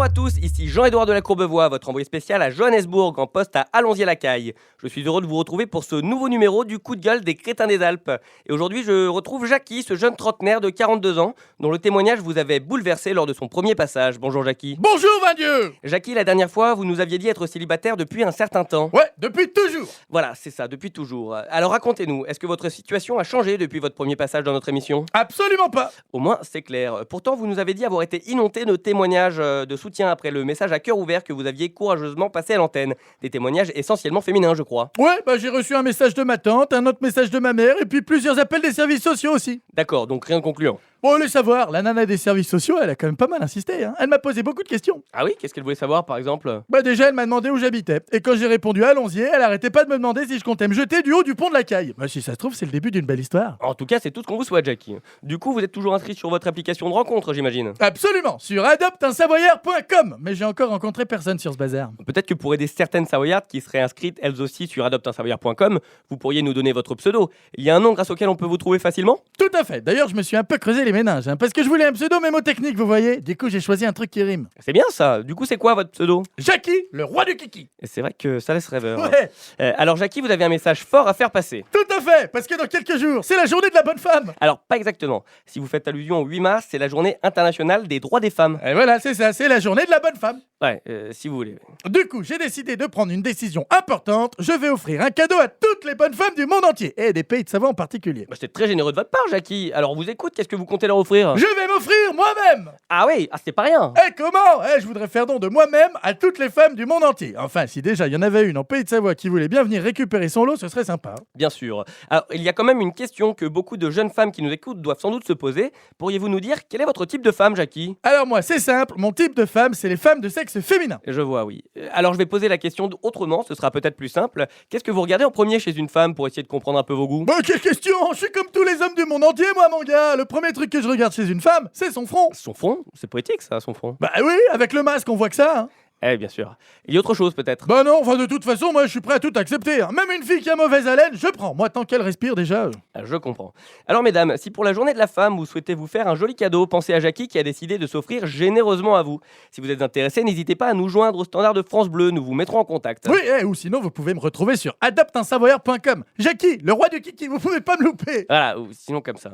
Bonjour à tous, ici Jean-Édouard de la Courbevoie, votre envoyé spécial à Johannesburg en poste à Allonzier-la-Caille. Je suis heureux de vous retrouver pour ce nouveau numéro du coup de gueule des crétins des Alpes. Et aujourd'hui, je retrouve Jackie, ce jeune trentenaire de 42 ans, dont le témoignage vous avait bouleversé lors de son premier passage. Bonjour Jackie. Bonjour Vindieu. Jackie, la dernière fois, vous nous aviez dit être célibataire depuis un certain temps. Ouais, depuis toujours. Voilà, c'est ça, depuis toujours. Alors racontez-nous, est-ce que votre situation a changé depuis votre premier passage dans notre émission ? Absolument pas. Au moins, c'est clair. Pourtant, vous nous avez dit avoir été inondé de témoignages de soutien après le message à cœur ouvert que vous aviez courageusement passé à l'antenne. Des témoignages essentiellement féminins, je crois. Ouais, j'ai reçu un message de ma tante, un autre message de ma mère et puis plusieurs appels des services sociaux aussi. D'accord, donc rien de concluant. Bon, allez savoir, la nana des services sociaux, elle a quand même pas mal insisté, hein. Elle m'a posé beaucoup de questions. Ah oui, qu'est-ce qu'elle voulait savoir, par exemple ? Déjà, elle m'a demandé où j'habitais. Et quand j'ai répondu Allonzier, elle arrêtait pas de me demander si je comptais me jeter du haut du pont de la Caille. Si ça se trouve, c'est le début d'une belle histoire. En tout cas, c'est tout ce qu'on vous souhaite, Jackie. Du coup, vous êtes toujours inscrit sur votre application de rencontre, j'imagine. Absolument, sur adopteunsavoyard.com. Mais j'ai encore rencontré personne sur ce bazar. Peut-être que pour aider certaines savoyardes qui seraient inscrites elles aussi sur adopteunsavoyard.com, vous pourriez nous donner votre pseudo. Il y a un nom grâce auquel on peut vous trouver facilement ? Tout à fait. D'ailleurs, je me suis un peu creusé les méninges, parce que je voulais un pseudo mémotechnique, vous voyez. Du coup, j'ai choisi un truc qui rime. C'est bien ça. Du coup, c'est quoi votre pseudo ? Jackie, le roi du kiki. Et c'est vrai que ça laisse rêveur. Ouais, Alors, Jackie, vous avez un message fort à faire passer. tout à fait, parce que dans quelques jours, c'est la journée de la bonne femme. Alors, pas exactement. Si vous faites allusion au 8 mars, c'est la journée internationale des droits des femmes. Et voilà, c'est ça, c'est la journée de la bonne femme. Ouais, si vous voulez. Du coup, j'ai décidé de prendre une décision importante. Je vais offrir un cadeau à toutes les bonnes femmes du monde entier, et des pays de Savoie en particulier. C'est très généreux de votre part, Jackie. Alors, on vous écoute, qu'est-ce que vous comptez leur offrir ? Je vais m'offrir moi-même. Ah oui, c'est pas rien. Comment je voudrais faire don de moi-même à toutes les femmes du monde entier. Enfin, si déjà il y en avait une en pays de Savoie qui voulait bien venir récupérer son lot, ce serait sympa. Bien sûr. Alors, il y a quand même une question que beaucoup de jeunes femmes qui nous écoutent doivent sans doute se poser. Pourriez-vous nous dire quel est votre type de femme, Jackie ? Alors moi, c'est simple, mon type de femme, c'est les femmes de sexe féminin. Je vois, oui. Alors, je vais poser la question autrement, ce sera peut-être plus simple. Qu'est-ce que vous regardez en premier chez une femme pour essayer de comprendre un peu vos goûts ? Quelle question. Je suis comme tous les hommes du monde entier, moi, mon gars. Le premier truc que je regarde chez une femme, c'est son front. Son front ? C'est poétique, ça, son front. Oui, avec le masque, on voit que ça, hein. Eh, bien sûr. Il y a autre chose, peut-être ? Non, de toute façon, moi, je suis prêt à tout accepter, hein. Même une fille qui a mauvaise haleine, je prends. Moi, tant qu'elle respire, déjà. Je comprends. Alors, mesdames, si pour la journée de la femme, vous souhaitez vous faire un joli cadeau, pensez à Jackie qui a décidé de s'offrir généreusement à vous. Si vous êtes intéressé, n'hésitez pas à nous joindre au standard de France Bleu, nous vous mettrons en contact. Oui, ou sinon, vous pouvez me retrouver sur adopteunsavoyard.com. Jackie, le roi du kiki, vous pouvez pas me louper. Voilà, ou sinon comme ça.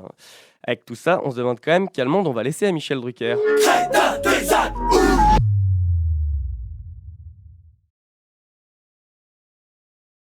Avec tout ça, on se demande quand même quel monde on va laisser à Michel Drucker. Crétin des Alpes.